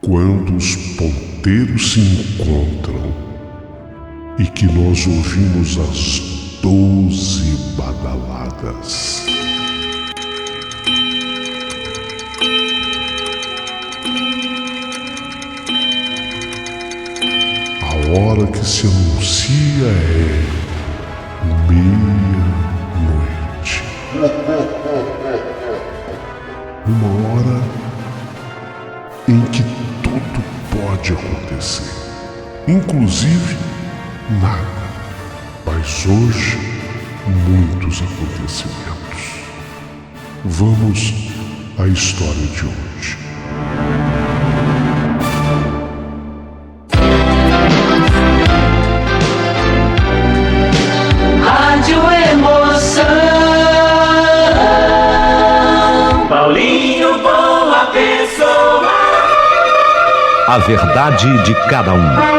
Quando os ponteiros se encontram e que nós ouvimos as 12 badaladas. A hora que se anuncia é meia-noite. Uma hora em que tudo pode acontecer, inclusive nada. Mas hoje, muitos acontecimentos. Vamos à história de hoje. Rádio Emoção. Paulinho Boa Pessoa. A verdade de cada um.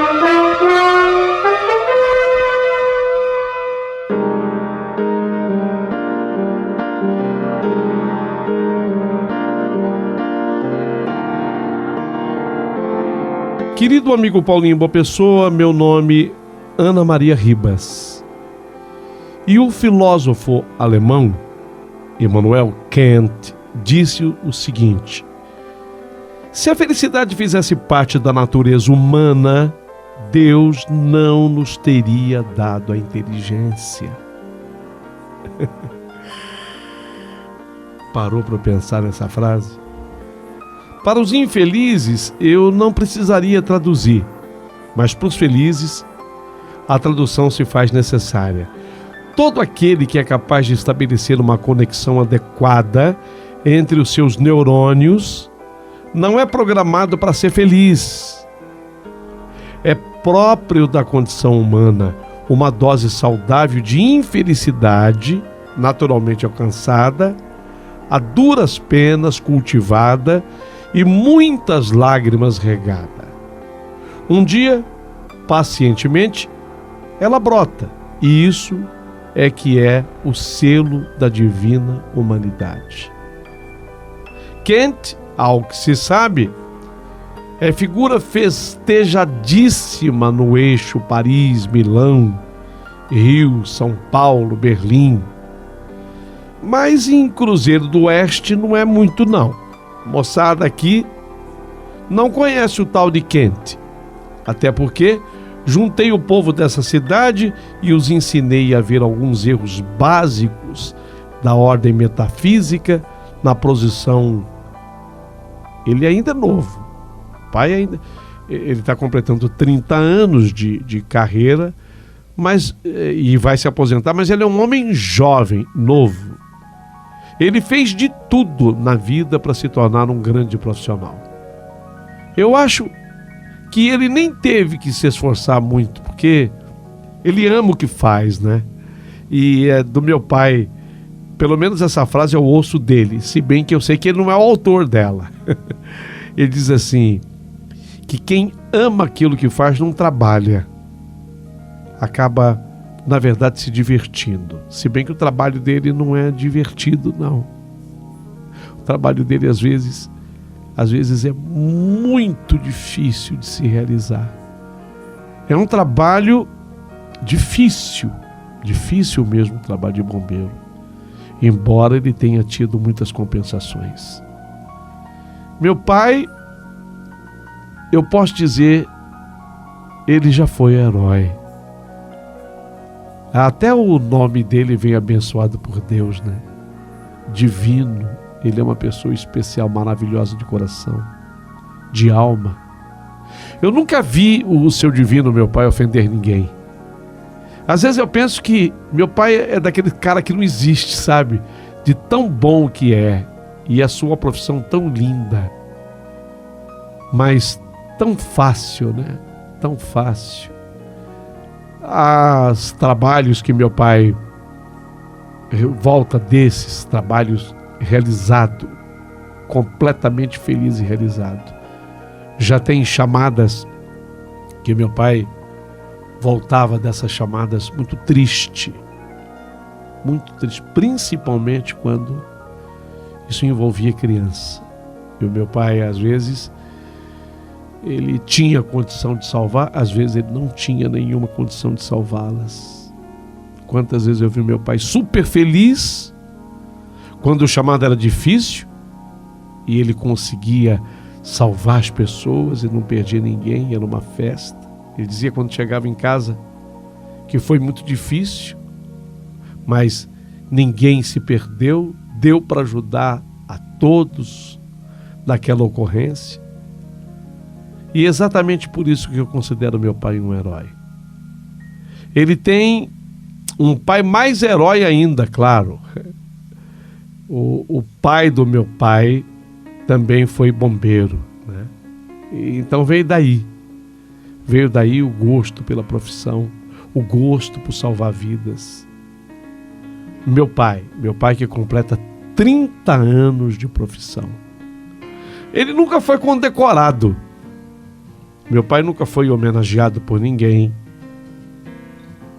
Querido amigo Paulinho Boa Pessoa, meu nome é Ana Maria Ribas. E o filósofo alemão Immanuel Kant disse o seguinte: se a felicidade fizesse parte da natureza humana, Deus não nos teria dado a inteligência. Parou para pensar nessa frase? Para os infelizes, eu não precisaria traduzir, mas para os felizes, a tradução se faz necessária. Todo aquele que é capaz de estabelecer uma conexão adequada entre os seus neurônios não é programado para ser feliz. É próprio da condição humana uma dose saudável de infelicidade, naturalmente alcançada, a duras penas cultivada e muitas lágrimas regada. Um dia, pacientemente, ela brota, e isso é que é o selo da divina humanidade. Kant, ao que se sabe, é figura festejadíssima no eixo Paris-Milão, Rio, São Paulo, Berlim. Mas em Cruzeiro do Oeste não é muito não. Moçada aqui não conhece o tal de Kant, até porque juntei o povo dessa cidade e os ensinei a ver alguns erros básicos da ordem metafísica na posição. Ele ainda é novo, o pai ainda, ele está completando 30 anos de carreira, e vai se aposentar, mas ele é um homem jovem, novo. Ele fez de tudo na vida para se tornar um grande profissional. Eu acho que ele nem teve que se esforçar muito, porque ele ama o que faz, né? E é do meu pai, pelo menos essa frase eu ouço dele, se bem que eu sei que ele não é o autor dela. Ele diz assim, que quem ama aquilo que faz não trabalha, acaba, na verdade, se divertindo. Se bem que o trabalho dele não é divertido, não. O trabalho dele, às vezes é muito difícil de se realizar. É um trabalho difícil mesmo, o trabalho de bombeiro. Embora ele tenha tido muitas compensações. Meu pai, eu posso dizer, ele já foi herói. Até o nome dele vem abençoado por Deus, né? Divino. Ele é uma pessoa especial, maravilhosa de coração, de alma. Eu nunca vi o seu divino, meu pai, ofender ninguém. Às vezes eu penso que meu pai é daquele cara que não existe, sabe? De tão bom que é. E a sua profissão tão linda. Mas tão fácil, né? Tão fácil. Os trabalhos que meu pai volta desses trabalhos realizado, completamente feliz e realizado. Já tem chamadas que meu pai voltava dessas chamadas muito triste, principalmente quando isso envolvia criança. E o meu pai, às vezes, ele tinha condição de salvar, às vezes ele não tinha nenhuma condição de salvá-las. Quantas vezes eu vi meu pai super feliz quando o chamado era difícil e ele conseguia salvar as pessoas e não perdia ninguém, era uma festa. Ele dizia quando chegava em casa que foi muito difícil, mas ninguém se perdeu, deu para ajudar a todos naquela ocorrência. E é exatamente por isso que eu considero meu pai um herói. Ele tem um pai mais herói ainda, claro. O pai do meu pai também foi bombeiro, né? Então veio daí o gosto pela profissão, o gosto por salvar vidas. Meu pai que completa 30 anos de profissão. Ele nunca foi condecorado. Meu pai nunca foi homenageado por ninguém.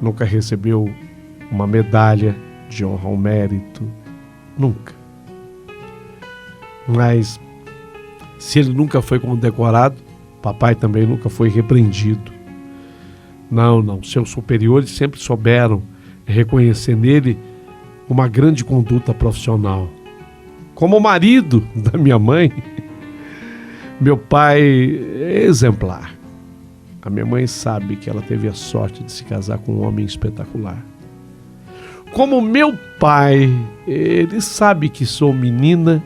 Nunca recebeu uma medalha de honra ao mérito. Nunca. Mas, se ele nunca foi condecorado, papai também nunca foi repreendido. Não. Seus superiores sempre souberam reconhecer nele uma grande conduta profissional. Como marido da minha mãe, meu pai é exemplar. A minha mãe sabe que ela teve a sorte de se casar com um homem espetacular. Como meu pai, ele sabe que sou menina,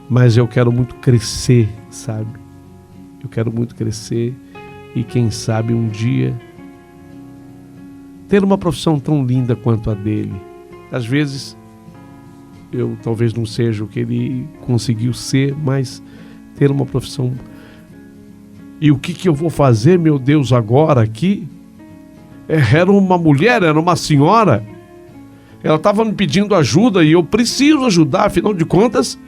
mas eu quero muito crescer, sabe? Eu quero muito crescer e quem sabe um dia ter uma profissão tão linda quanto a dele. Às vezes eu talvez não seja o que ele conseguiu ser, mas ter uma profissão. E o que eu vou fazer, meu Deus, agora aqui? Era uma mulher, era uma senhora. Ela estava me pedindo ajuda e eu preciso ajudar, afinal de contas,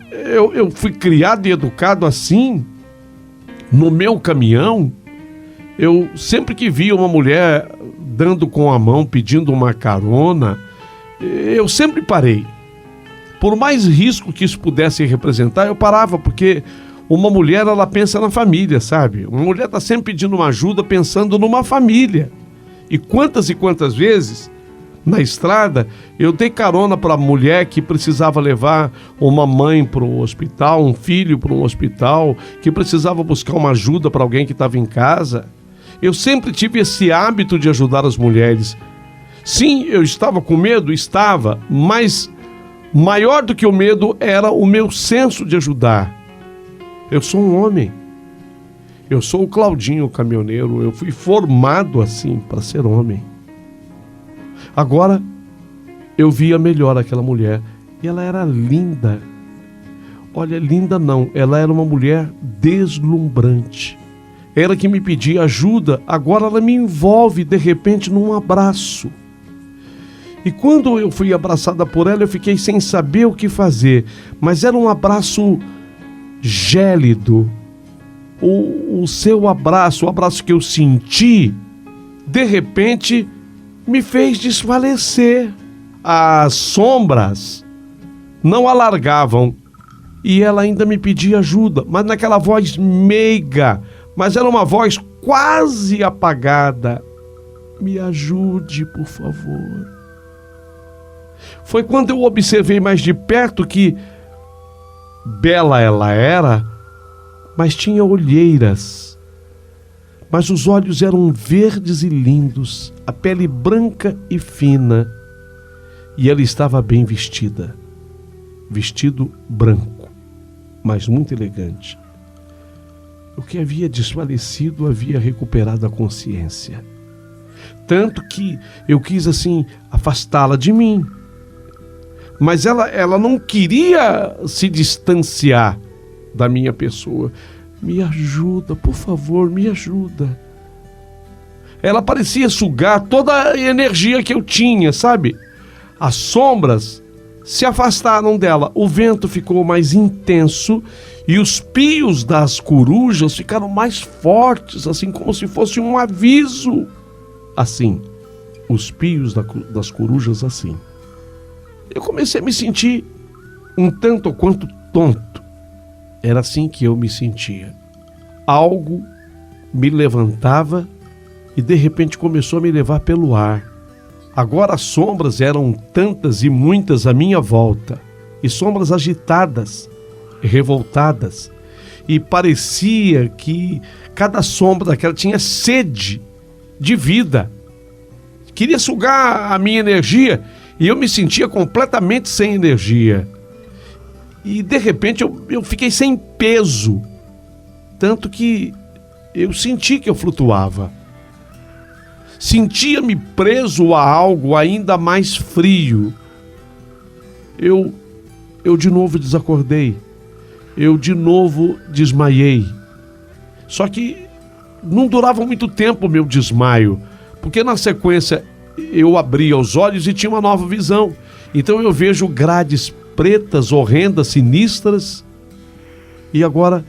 eu fui criado e educado assim, no meu caminhão. Eu sempre que via uma mulher dando com a mão, pedindo uma carona, eu sempre parei. Por mais risco que isso pudesse representar, eu parava, porque uma mulher, ela pensa na família, sabe? Uma mulher está sempre pedindo uma ajuda, pensando numa família. E quantas vezes, na estrada, eu dei carona para a mulher que precisava levar uma mãe para o hospital, um filho para um hospital, que precisava buscar uma ajuda para alguém que estava em casa. Eu sempre tive esse hábito de ajudar as mulheres. Sim, eu estava com medo, mas maior do que o medo era o meu senso de ajudar. Eu sou um homem. Eu sou o Claudinho, o caminhoneiro. Eu fui formado assim para ser homem. Agora, eu via melhor aquela mulher. E ela era linda. Olha, linda não. Ela era uma mulher deslumbrante. Ela que me pedia ajuda, agora ela me envolve de repente num abraço. E quando eu fui abraçada por ela, eu fiquei sem saber o que fazer. Mas era um abraço gélido. O seu abraço, o abraço que eu senti, de repente me fez desfalecer. As sombras não alargavam e ela ainda me pedia ajuda, mas naquela voz meiga, mas era uma voz quase apagada. Me ajude, por favor. Foi quando eu observei mais de perto que bela ela era, mas tinha olheiras. Mas os olhos eram verdes e lindos, a pele branca e fina. E ela estava bem vestida. Vestido branco, mas muito elegante. O que havia desfalecido havia recuperado a consciência. Tanto que eu quis assim afastá-la de mim. Mas ela não queria se distanciar da minha pessoa. Me ajuda, por favor, me ajuda. Ela parecia sugar toda a energia que eu tinha, sabe? As sombras se afastaram dela, o vento ficou mais intenso e os pios das corujas ficaram mais fortes, assim como se fosse um aviso. Assim, os pios das corujas assim. Eu comecei a me sentir um tanto quanto tonto. Era assim que eu me sentia. Algo me levantava e de repente começou a me levar pelo ar. Agora as sombras eram tantas e muitas à minha volta, e sombras agitadas, revoltadas, e parecia que cada sombra daquela tinha sede de vida. Queria sugar a minha energia e eu me sentia completamente sem energia. E de repente eu fiquei sem peso, tanto que eu senti que eu flutuava. Sentia-me preso a algo ainda mais frio. Eu de novo desacordei. Eu de novo desmaiei. Só que não durava muito tempo o meu desmaio, porque na sequência eu abria os olhos e tinha uma nova visão. Então eu vejo grades pretas, horrendas, sinistras, e agora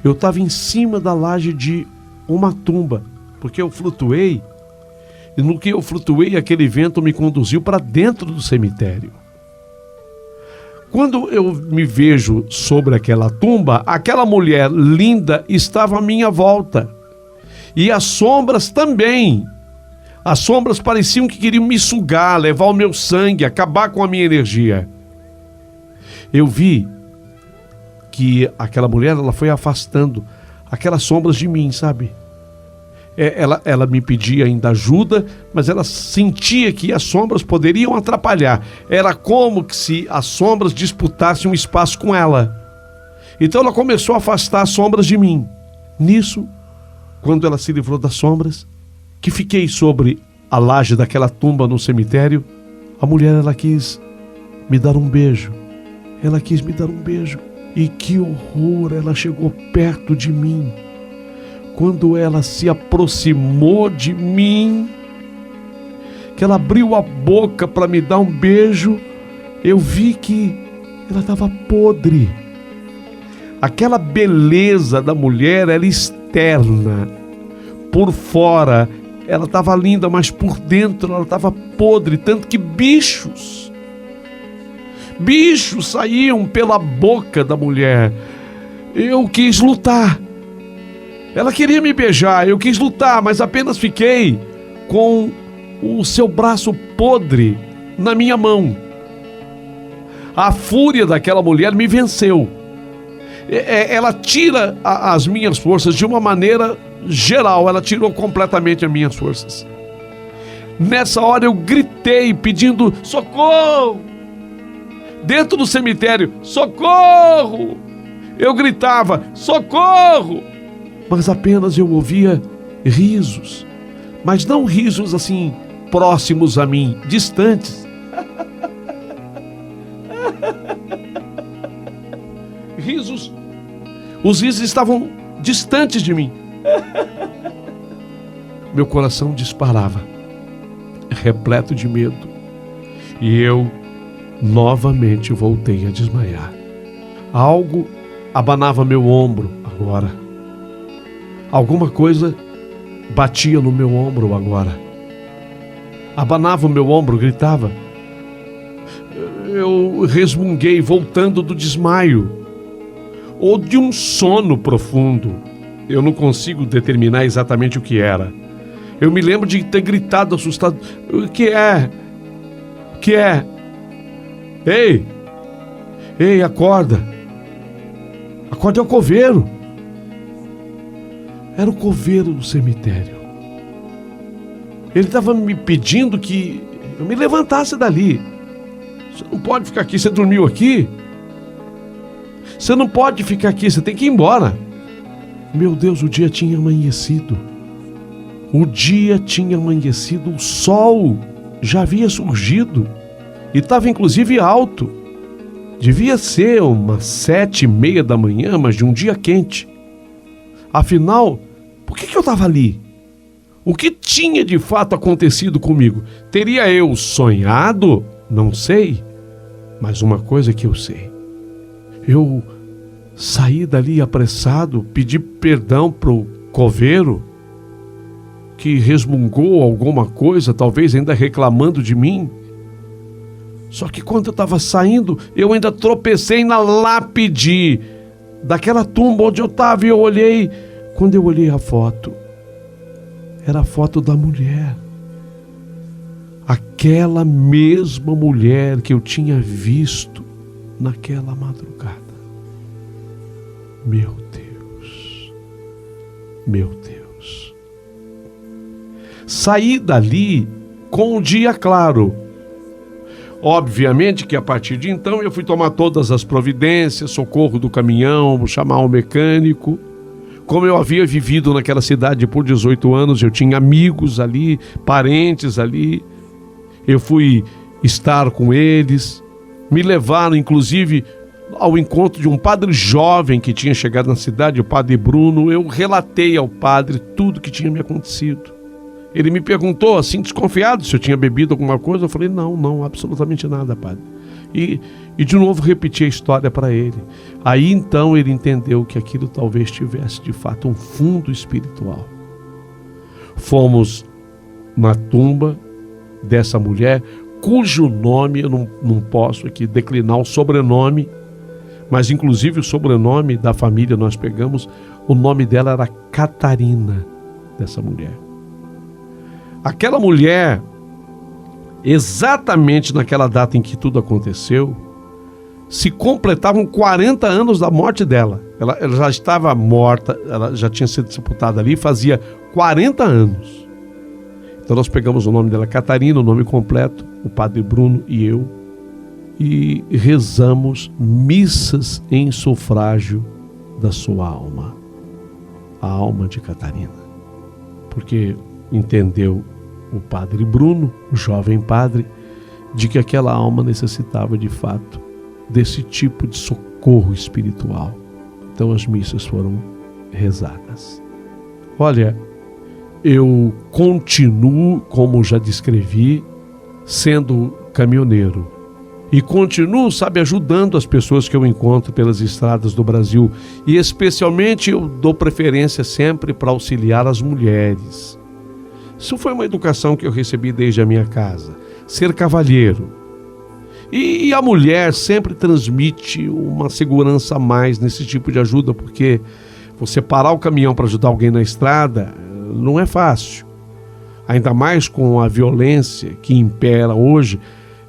eu estava em cima da laje de uma tumba, porque eu flutuei, e no que eu flutuei, aquele vento me conduziu para dentro do cemitério. Quando eu me vejo sobre aquela tumba, aquela mulher linda estava à minha volta. E as sombras também. As sombras pareciam que queriam me sugar, levar o meu sangue, acabar com a minha energia. Eu vi que aquela mulher, ela foi afastando aquelas sombras de mim, sabe? Ela me pedia ainda ajuda, mas ela sentia que as sombras poderiam atrapalhar. Era como que se as sombras disputassem um espaço com ela. Então ela começou a afastar as sombras de mim. Nisso, quando ela se livrou das sombras, que fiquei sobre a laje daquela tumba no cemitério, a mulher, ela quis me dar um beijo. Ela quis me dar um beijo. E que horror, ela chegou perto de mim. Quando ela se aproximou de mim, que ela abriu a boca para me dar um beijo, eu vi que ela estava podre. Aquela beleza da mulher era externa. Por fora, ela estava linda, mas por dentro ela estava podre, tanto que bichos saíam pela boca da mulher. Eu quis lutar. Ela queria me beijar, eu quis lutar, mas apenas fiquei com o seu braço podre na minha mão. A fúria daquela mulher me venceu. Ela tira as minhas forças de uma maneira geral, ela tirou completamente as minhas forças. Nessa hora eu gritei pedindo socorro. Dentro do cemitério, socorro! Eu gritava, socorro! Mas apenas eu ouvia risos, mas não risos assim próximos a mim, distantes. Risos, os risos estavam distantes de mim. Meu coração disparava, repleto de medo, e eu novamente voltei a desmaiar. Algo abanava meu ombro agora. Alguma coisa batia no meu ombro agora. Abanava o meu ombro, gritava. Eu resmunguei, voltando do desmaio ou de um sono profundo. Eu não consigo determinar exatamente o que era. Eu me lembro de ter gritado assustado. O que é? O que é? Ei, acorda. Acorda, é o coveiro. Era o coveiro do cemitério. Ele estava me pedindo que eu me levantasse dali. Você não pode ficar aqui, você dormiu aqui? Você não pode ficar aqui, você tem que ir embora. Meu Deus, o dia tinha amanhecido. O dia tinha amanhecido, o sol já havia surgido e estava inclusive alto. Devia ser umas 7:30 da manhã, mas de um dia quente. Afinal, por que eu estava ali? O que tinha de fato acontecido comigo? Teria eu sonhado? Não sei. Mas uma coisa que eu sei. Eu saí dali apressado, pedi perdão pro coveiro, que resmungou alguma coisa, talvez ainda reclamando de mim. Só que quando eu estava saindo, eu ainda tropecei na lápide daquela tumba onde eu estava, e eu olhei. Quando eu olhei a foto, era a foto da mulher. Aquela mesma mulher que eu tinha visto naquela madrugada. Meu Deus, meu Deus. Saí dali com um dia claro. Obviamente que a partir de então eu fui tomar todas as providências, socorro do caminhão, chamar um mecânico. Como eu havia vivido naquela cidade por 18 anos, eu tinha amigos ali, parentes ali. Eu fui estar com eles. Me levaram, inclusive, ao encontro de um padre jovem que tinha chegado na cidade, o padre Bruno. Eu relatei ao padre tudo que tinha me acontecido. Ele me perguntou, assim, desconfiado, se eu tinha bebido alguma coisa. Eu falei, não, absolutamente nada, padre. E de novo repeti a história para ele. Aí então ele entendeu que aquilo talvez tivesse de fato um fundo espiritual. Fomos na tumba dessa mulher, cujo nome eu não posso aqui declinar o sobrenome, mas inclusive o sobrenome da família nós pegamos, o nome dela era Catarina, dessa mulher. Aquela mulher, exatamente naquela data em que tudo aconteceu, se completavam 40 anos da morte dela. Ela já estava morta, ela já tinha sido sepultada ali, fazia 40 anos. Então nós pegamos o nome dela, Catarina, o nome completo, o padre Bruno e eu, e rezamos missas em sufrágio da sua alma, a alma de Catarina. Porque entendeu o padre Bruno, o jovem padre, de que aquela alma necessitava de fato desse tipo de socorro espiritual. Então as missas foram rezadas. Olha, eu continuo, como já descrevi, sendo caminhoneiro. E continuo, ajudando as pessoas que eu encontro pelas estradas do Brasil. E especialmente eu dou preferência sempre para auxiliar as mulheres. Isso foi uma educação que eu recebi desde a minha casa. Ser cavalheiro. E a mulher sempre transmite uma segurança a mais nesse tipo de ajuda, porque você parar o caminhão para ajudar alguém na estrada não é fácil. Ainda mais com a violência que impera hoje,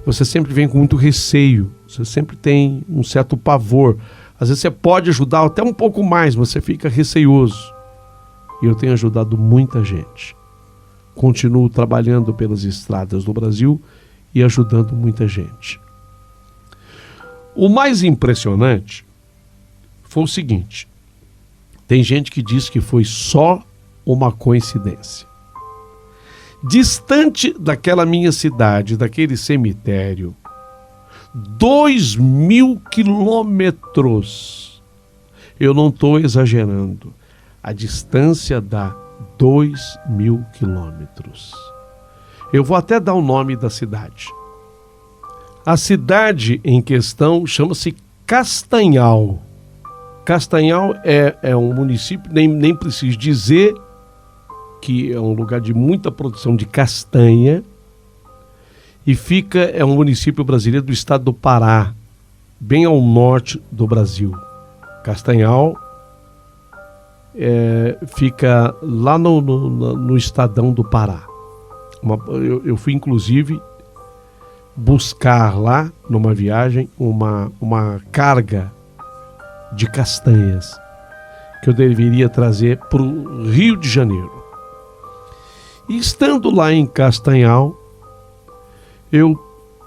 você sempre vem com muito receio, você sempre tem um certo pavor. Às vezes você pode ajudar até um pouco mais, mas você fica receioso. E eu tenho ajudado muita gente. Continuo trabalhando pelas estradas do Brasil e ajudando muita gente. O mais impressionante foi o seguinte: tem gente que diz que foi só uma coincidência. Distante daquela minha cidade, daquele cemitério, 2.000 quilômetros, eu não estou exagerando, a distância dá 2.000 quilômetros. Eu vou até dar o nome da cidade. A cidade em questão chama-se Castanhal. Castanhal é um município, nem preciso dizer que é um lugar de muita produção de castanha, e é um município brasileiro do estado do Pará, bem ao norte do Brasil. Castanhal fica lá no estadão do Pará. Eu fui inclusive buscar lá, numa viagem, uma carga de castanhas que eu deveria trazer para o Rio de Janeiro. E estando lá em Castanhal, eu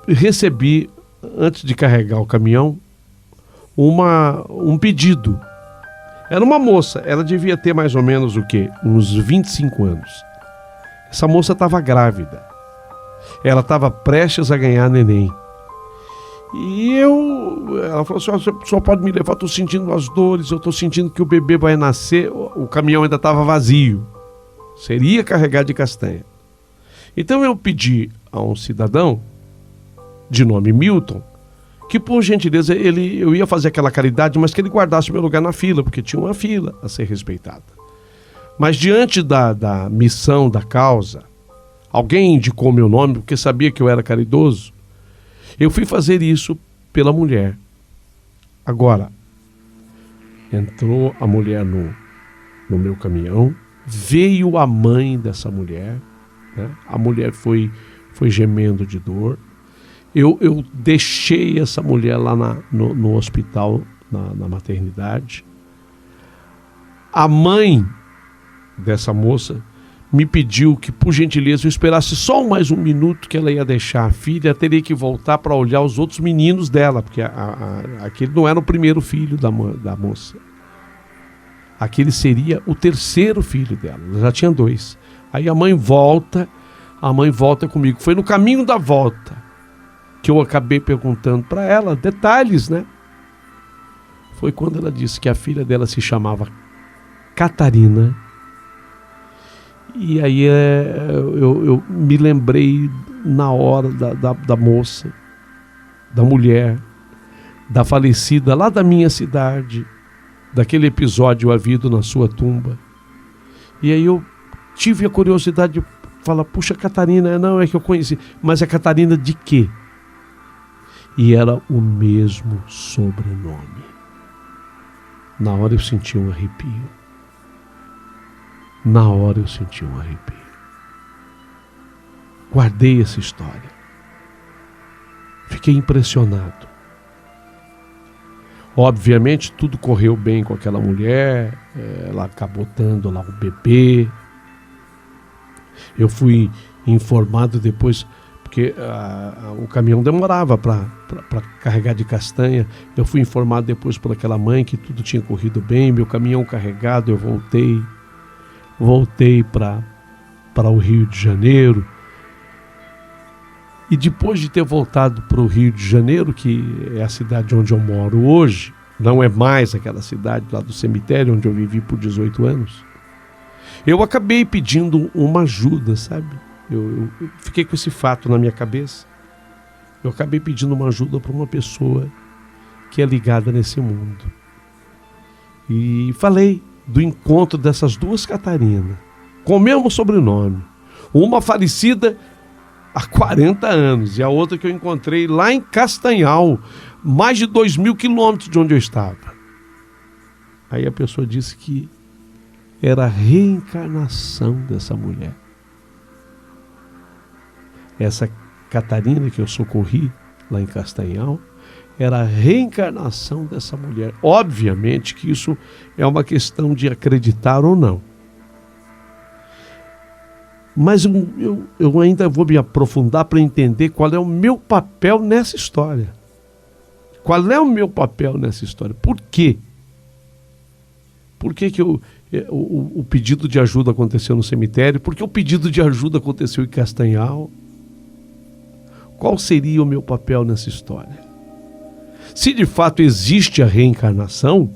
recebi, antes de carregar o caminhão, um pedido. Era uma moça, ela devia ter mais ou menos o quê? Uns 25 anos. Essa moça estava grávida. Ela estava prestes a ganhar neném. E ela falou assim: o senhor pode me levar, estou sentindo as dores, eu estou sentindo que o bebê vai nascer. O caminhão ainda estava vazio. Seria carregar de castanha. Então eu pedi a um cidadão, de nome Milton, que por gentileza eu ia fazer aquela caridade, mas que ele guardasse o meu lugar na fila, porque tinha uma fila a ser respeitada. Mas diante da missão, da causa, alguém indicou meu nome, porque sabia que eu era caridoso, eu fui fazer isso pela mulher. Agora, Entrou a mulher no meu caminhão, veio a mãe dessa mulher, né? A mulher foi gemendo de dor. Eu deixei essa mulher lá no hospital, na maternidade. A mãe dessa moça me pediu que, por gentileza, eu esperasse só mais um minuto, que ela ia deixar a filha, teria que voltar para olhar os outros meninos dela, porque aquele não era o primeiro filho da moça. Aquele seria o terceiro filho dela, ela já tinha 2. Aí a mãe volta comigo. Foi no caminho da volta que eu acabei perguntando para ela detalhes, né? Foi quando ela disse que a filha dela se chamava Catarina. E aí eu me lembrei na hora da moça, da mulher, da falecida lá da minha cidade, daquele episódio havido na sua tumba. E aí eu tive a curiosidade de falar, puxa, Catarina, não é que eu conheci, mas é Catarina de quê? E era o mesmo sobrenome. Na hora eu senti um arrepio. Na hora eu senti um arrepio. Guardei essa história. Fiquei impressionado. Obviamente tudo correu bem com aquela mulher, ela acabou dando lá o bebê. Eu fui informado depois, porque o caminhão demorava para carregar de castanha. Eu fui informado depois por aquela mãe que tudo tinha corrido bem, meu caminhão carregado, eu voltei para o Rio de Janeiro. E depois de ter voltado para o Rio de Janeiro, que é a cidade onde eu moro hoje, não é mais aquela cidade lá do cemitério onde eu vivi por 18 anos, eu acabei pedindo uma ajuda, sabe? Eu fiquei com esse fato na minha cabeça. Eu acabei pedindo uma ajuda para uma pessoa que é ligada nesse mundo. E falei do encontro dessas 2 Catarinas, com o mesmo sobrenome. Uma falecida há 40 anos e a outra que eu encontrei lá em Castanhal, mais de 2.000 quilômetros de onde eu estava. Aí a pessoa disse que era a reencarnação dessa mulher. Essa Catarina que eu socorri lá em Castanhal era a reencarnação dessa mulher. Obviamente que isso é uma questão de acreditar ou não. Mas eu ainda vou me aprofundar para entender qual é o meu papel nessa história. Qual é o meu papel nessa história? Por quê? Por que o pedido de ajuda aconteceu no cemitério? Por que o pedido de ajuda aconteceu em Castanhal? Qual seria o meu papel nessa história? Se de fato existe a reencarnação,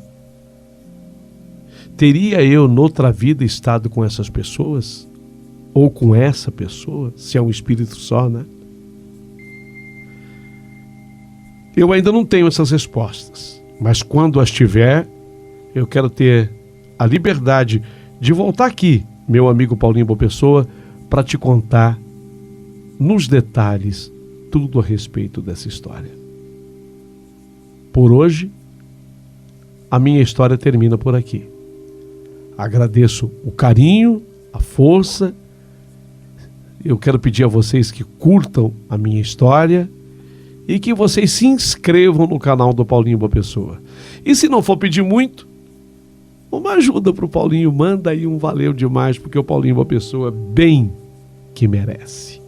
teria eu noutra vida estado com essas pessoas? Ou com essa pessoa, se é um espírito só, né? Eu ainda não tenho essas respostas, mas quando as tiver, eu quero ter a liberdade de voltar aqui, meu amigo Paulinho Boa Pessoa, para te contar nos detalhes tudo a respeito dessa história. Por hoje, a minha história termina por aqui. Agradeço o carinho, a força. Eu quero pedir a vocês que curtam a minha história e que vocês se inscrevam no canal do Paulinho Boa Pessoa. E se não for pedir muito, uma ajuda para o Paulinho, manda aí um valeu demais, porque o Paulinho Boa Pessoa bem que merece.